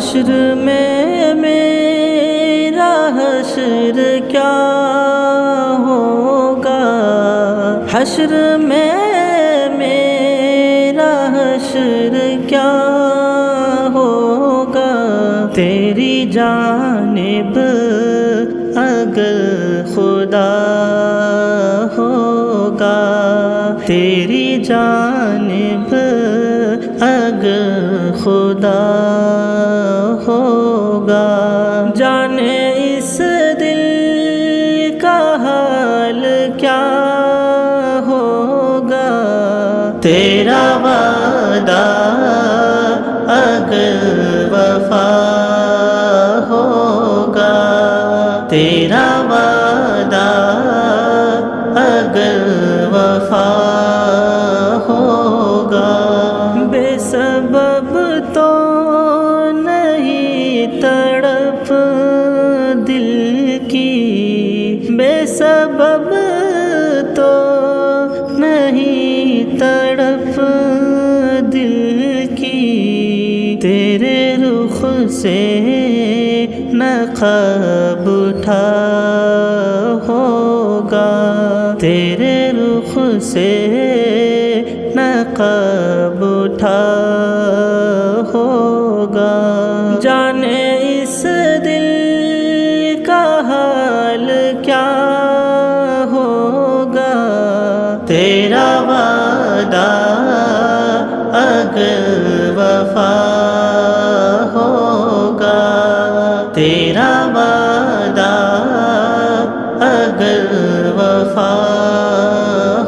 حشر میں میرا حشر کیا ہوگا، حشر میں میرا حشر کیا ہوگا، تیری جانب اگر خدا ہوگا، تیری جانب اگر خدا ہوگا، جانے اس دل کا حال کیا ہوگا، تیرا وعدہ اگر وفا ہوگا، تیرا وعدہ اگر وفا ہوگا، بے سبب تو نہیں تڑپ دل کی، بے سبب تو نہیں تڑپ دل کی، تیرے رخ سے نقاب اٹھا ہوگا، تیرے رخ سے نقاب اٹھا ہوگا، جانے اس دل کا حال کیا ہوگا، تیرا وعدہ اگر وفا ہوگا، تیرا وعدہ اگر وفا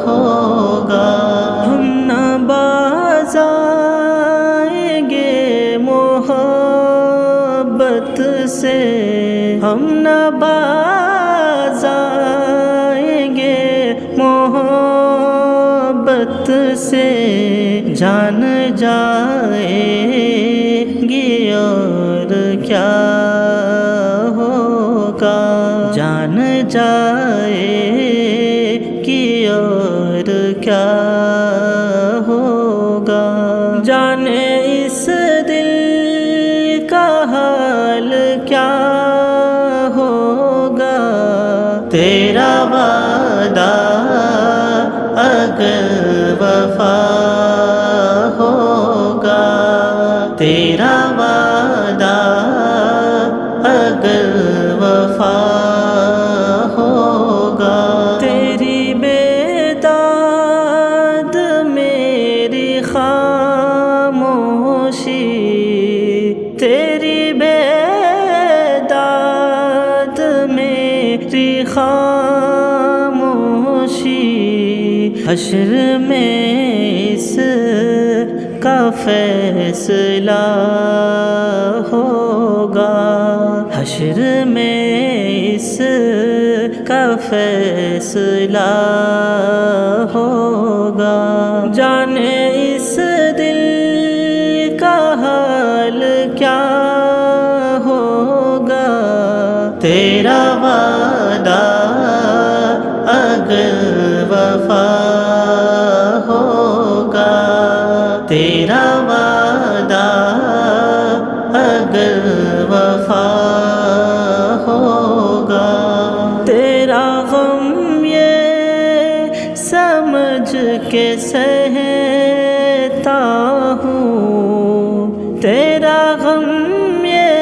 ہوگا، ہم نہ باز آئیں گے محبت سے، ہم نہ باز آئیں گے محبت سے، جان جائیں گی اور کیا ہوگا، جان جائے گی اور کیا ہوگا، جانے اس دل کا حال کیا ہوگا، تیرا وعدہ اگر وفا ہوگا، تیرا وعدہ اگر وفا ہوگا، تیری بیداد میری خاموشی، تیری بیداد میری خاموشی، حشر میں اس کا فیصلہ ہوگا، حشر میں اس کا فیصلہ ہوگا، جانے اس دل کا حال کیا ہوگا، تیرا وعدہ اگر وفا ہوگا، تیرا وعدہ اگر وفا ہوگا، تیرا غم یہ سمجھ کے سہتا ہوں، تیرا غم یہ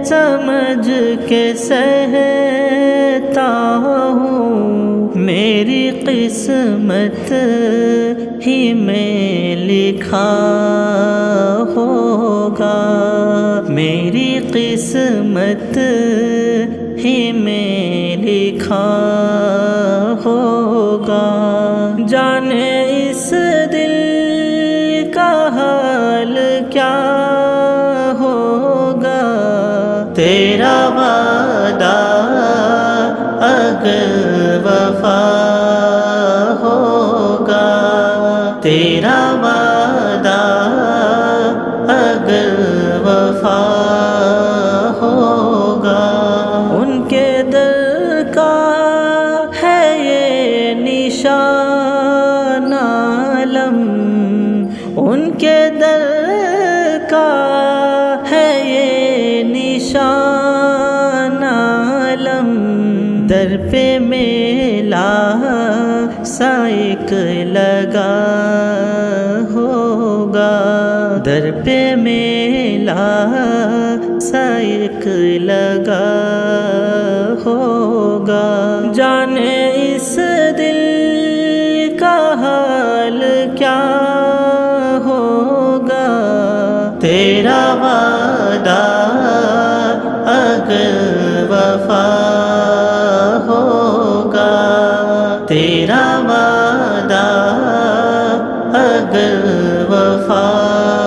سمجھ کے سہتا ہوں، میری قسمت ہی میں لکھا ہوگا، میری قسمت ہی میں لکھا ہوگا، جانے اس دل کا حال کیا ہوگا، تیرا وعدہ اگر وفا ہوگا، تیرا وعدہ اگر وفا ہوگا، ان کے در کا ہے یہ نشان عالم، ان کے در کا ہے در پہ میلا سائق لگا ہوگا، در پہ میلا سائق لگا ہوگا، جانے اس دل کا حال کیا ہوگا، تیرا وعدہ اگر وفا ہوگا، تیرا وعدہ اگر وفا